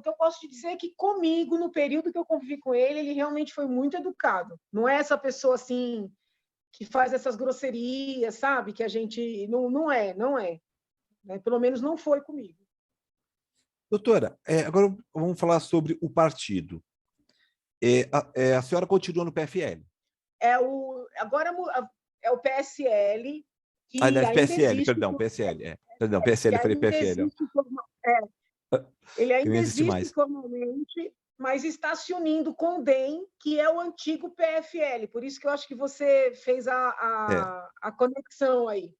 que eu posso te dizer é que comigo, no período que eu convivi com ele realmente foi muito educado. Não é essa pessoa assim que faz essas grosserias, sabe? Que a gente não é, né? Pelo menos não foi comigo. Doutora, agora vamos falar sobre o partido. A senhora continua no PFL? Agora é o PSL, que Aliás, ainda PSL, existe, perdão, PSL. Perdão, PSL, que eu falei ainda PFL. Ó. existe, ele Que não ainda existe existe mais. formalmente, mas está se unindo com o DEM, que é o antigo PFL. Por isso que eu acho que você fez É. a conexão aí.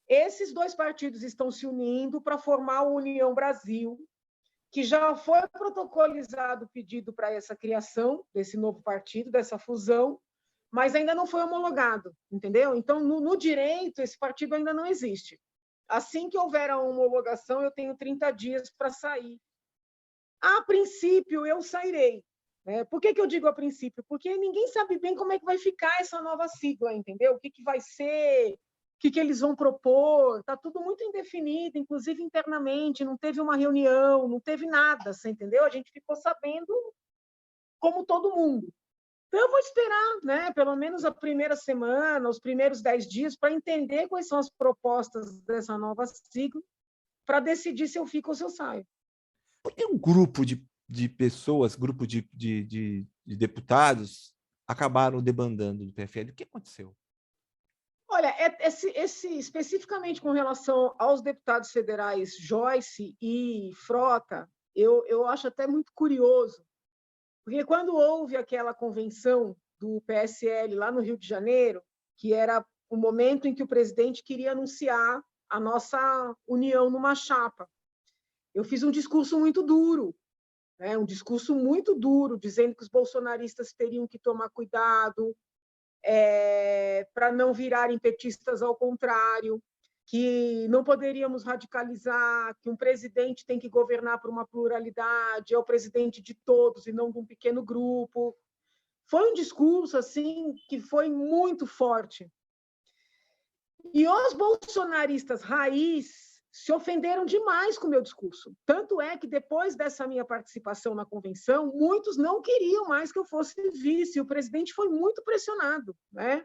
Esses dois partidos estão se unindo para formar a União Brasil, que já foi protocolizado o pedido para essa criação desse novo partido, dessa fusão, mas ainda não foi homologado, entendeu? Então, no direito, esse partido ainda não existe. Assim que houver a homologação, eu tenho 30 dias para sair. A princípio, eu sairei. Né? Por que eu digo a princípio? Porque ninguém sabe bem como é que vai ficar essa nova sigla, entendeu? O que vai ser, o que eles vão propor, está tudo muito indefinido, inclusive internamente, não teve uma reunião, não teve nada, você entendeu? A gente ficou sabendo como todo mundo. Então, eu vou esperar, né, pelo menos a primeira semana, os primeiros 10 dias, para entender quais são as propostas dessa nova sigla, para decidir se eu fico ou se eu saio. Porque um grupo de pessoas, grupo de deputados, acabaram debandando do PFL. O que aconteceu? Olha, especificamente com relação aos deputados federais Joyce e Frota, eu acho até muito curioso, porque quando houve aquela convenção do PSL lá no Rio de Janeiro, que era o momento em que o presidente queria anunciar a nossa união numa chapa, eu fiz um discurso muito duro, né? Um discurso muito duro, dizendo que os bolsonaristas teriam que tomar cuidado, para não virarem petistas ao contrário, que não poderíamos radicalizar, que um presidente tem que governar por uma pluralidade, é o presidente de todos e não de um pequeno grupo. Foi um discurso assim que foi muito forte. E os bolsonaristas raiz se ofenderam demais com o meu discurso. Tanto é que, depois dessa minha participação na convenção, muitos não queriam mais que eu fosse vice. O presidente foi muito pressionado. Né?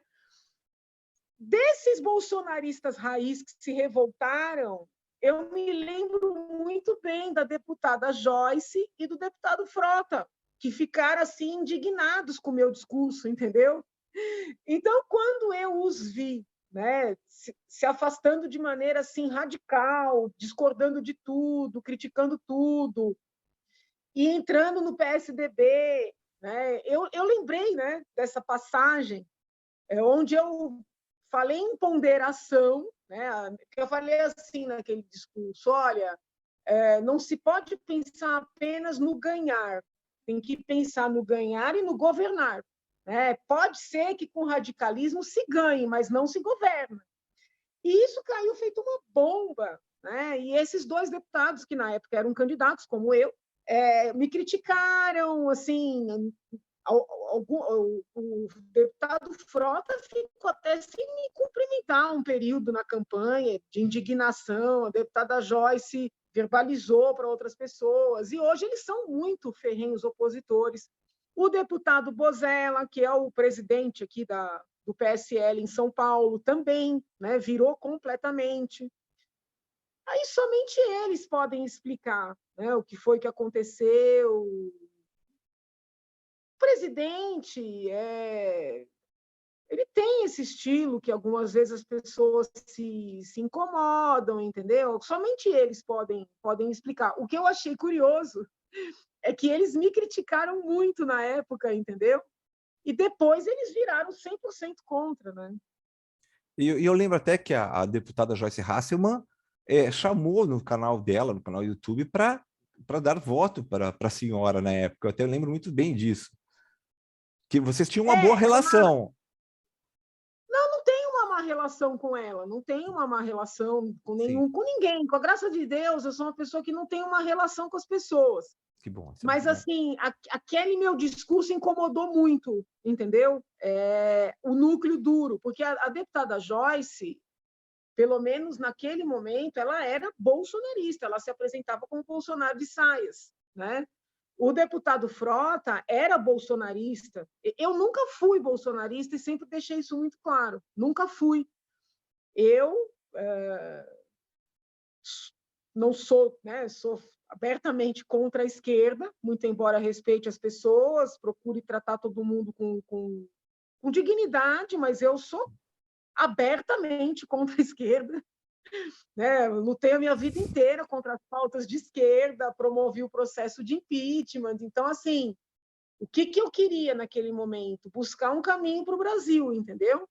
Desses bolsonaristas raiz que se revoltaram, eu me lembro muito bem da deputada Joyce e do deputado Frota, que ficaram assim indignados com o meu discurso, entendeu? Então, quando eu os vi, né, se afastando de maneira assim radical, discordando de tudo, criticando tudo, e entrando no PSDB, né, eu lembrei, né, dessa passagem onde eu falei em ponderação, né, que eu falei assim naquele discurso: olha, não se pode pensar apenas no ganhar, tem que pensar no ganhar e no governar. Pode ser que com radicalismo se ganhe, mas não se governa. E isso caiu feito uma bomba. Né? E esses dois deputados, que na época eram candidatos, como eu, me criticaram, assim, o deputado Frota ficou até sem me cumprimentar um período na campanha de indignação, a deputada Joyce verbalizou para outras pessoas, e hoje eles são muito ferrenhos opositores. O deputado Bozella, que é o presidente aqui do PSL em São Paulo, também, né, virou completamente. Aí somente eles podem explicar, né, o que foi que aconteceu. O presidente ele tem esse estilo que algumas vezes as pessoas se incomodam, entendeu? Somente eles podem explicar. O que eu achei curioso é que eles me criticaram muito na época, entendeu? E depois eles viraram 100% contra, né? E eu lembro até que a deputada Joyce Hasselmann chamou no canal dela, no canal do YouTube, para dar voto para a senhora na época. Eu até lembro muito bem disso. Que vocês tinham uma boa relação. Não tem uma má relação com ela, não tem uma má relação com ninguém. Com a graça de Deus, eu sou uma pessoa que não tem uma relação com as pessoas. Que bom. Mas, assim, aquele meu discurso incomodou muito, entendeu? O núcleo duro, porque a deputada Joyce, pelo menos naquele momento, ela era bolsonarista, ela se apresentava como Bolsonaro de saias. né? O deputado Frota era bolsonarista. Eu nunca fui bolsonarista e sempre deixei isso muito claro. Nunca fui. Eu não sou, né? Sou abertamente contra a esquerda, muito embora respeite as pessoas, procure tratar todo mundo com dignidade, mas eu sou abertamente contra a esquerda. Né? Eu lutei a minha vida inteira contra as pautas de esquerda, promovi o processo de impeachment. Então, assim, o que eu queria naquele momento? Buscar um caminho para o Brasil, entendeu?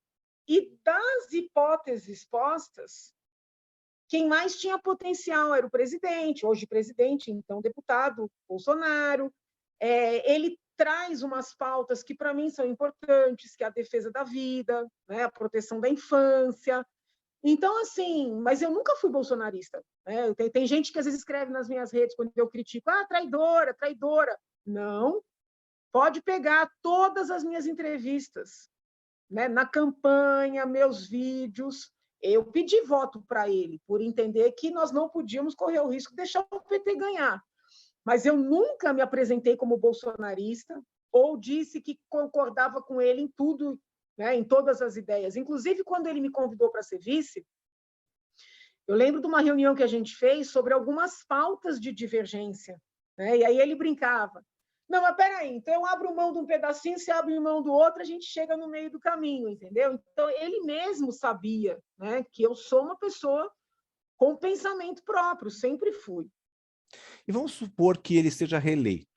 E das hipóteses postas, quem mais tinha potencial era o presidente, hoje presidente, então deputado, Bolsonaro. Ele traz umas pautas que, para mim, são importantes, que é a defesa da vida, né? A proteção da infância. Então, assim, mas eu nunca fui bolsonarista. Né? Tem gente que às vezes escreve nas minhas redes, quando eu critico, traidora, traidora. Não, pode pegar todas as minhas entrevistas, né? Na campanha, meus vídeos. Eu pedi voto para ele, por entender que nós não podíamos correr o risco de deixar o PT ganhar. Mas eu nunca me apresentei como bolsonarista ou disse que concordava com ele em tudo, né, em todas as ideias. Inclusive, quando ele me convidou para ser vice, eu lembro de uma reunião que a gente fez sobre algumas pautas de divergência. Né? E aí ele brincava. Não, mas peraí, então eu abro mão de um pedacinho, você abre mão do outro, a gente chega no meio do caminho, entendeu? Então, ele mesmo sabia, né, que eu sou uma pessoa com pensamento próprio, sempre fui. E vamos supor que ele seja reeleito.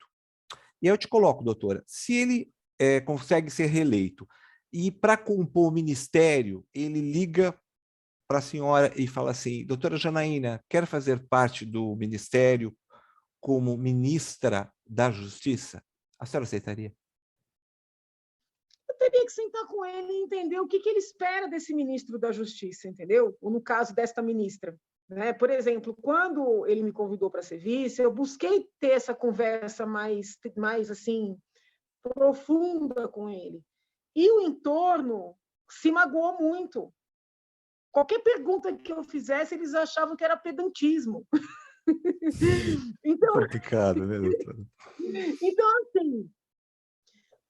E aí eu te coloco, doutora, se ele consegue ser reeleito e para compor o ministério, ele liga para a senhora e fala assim, doutora Janaína, quer fazer parte do ministério como ministra da Justiça? A senhora aceitaria? Eu teria que sentar com ele e entender o que ele espera desse ministro da Justiça, entendeu? Ou no caso desta ministra. Né? Por exemplo, quando ele me convidou para ser vice, eu busquei ter essa conversa mais assim, profunda com ele. E o entorno se magoou muito. Qualquer pergunta que eu fizesse, eles achavam que era pedantismo. Então, complicado, né, doutora? Então, assim,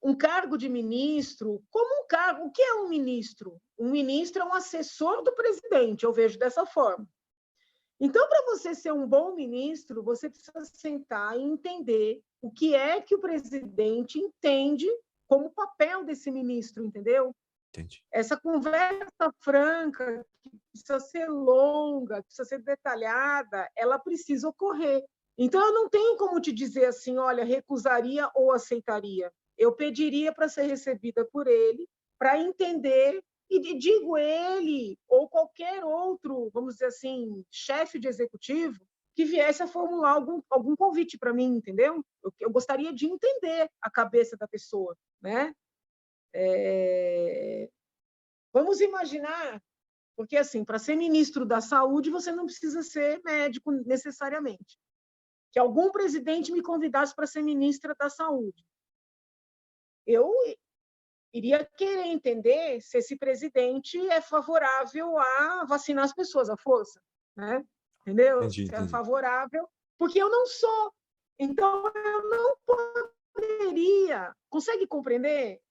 um cargo de ministro, como um cargo, o que é um ministro? Um ministro é um assessor do presidente, eu vejo dessa forma. Então, para você ser um bom ministro, você precisa sentar e entender o que é que o presidente entende como papel desse ministro, entendeu? Entendi. Essa conversa franca, que precisa ser longa, precisa ser detalhada, ela precisa ocorrer. Então, eu não tenho como te dizer assim, olha, recusaria ou aceitaria. Eu pediria para ser recebida por ele, para entender, e digo ele, ou qualquer outro, vamos dizer assim, chefe de executivo, que viesse a formular algum convite para mim, entendeu? Eu gostaria de entender a cabeça da pessoa, né? Vamos imaginar, porque assim, para ser ministro da Saúde, você não precisa ser médico necessariamente. Que algum presidente me convidasse para ser ministra da Saúde. Eu iria querer entender se esse presidente é favorável a vacinar as pessoas à força, né? Entendeu? Entendi. Se é favorável, porque eu não sou. Então, eu não poderia, consegue compreender,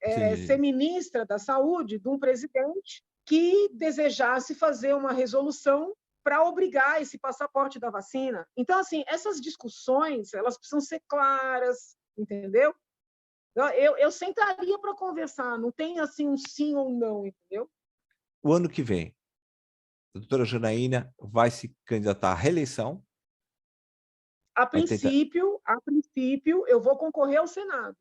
ser ministra da Saúde de um presidente que desejasse fazer uma resolução para obrigar esse passaporte da vacina. Então, assim, essas discussões, elas precisam ser claras, entendeu? Eu sentaria para conversar, não tem assim um sim ou não, entendeu? O ano que vem, a doutora Janaína vai se candidatar à reeleição? A princípio, eu vou concorrer ao Senado.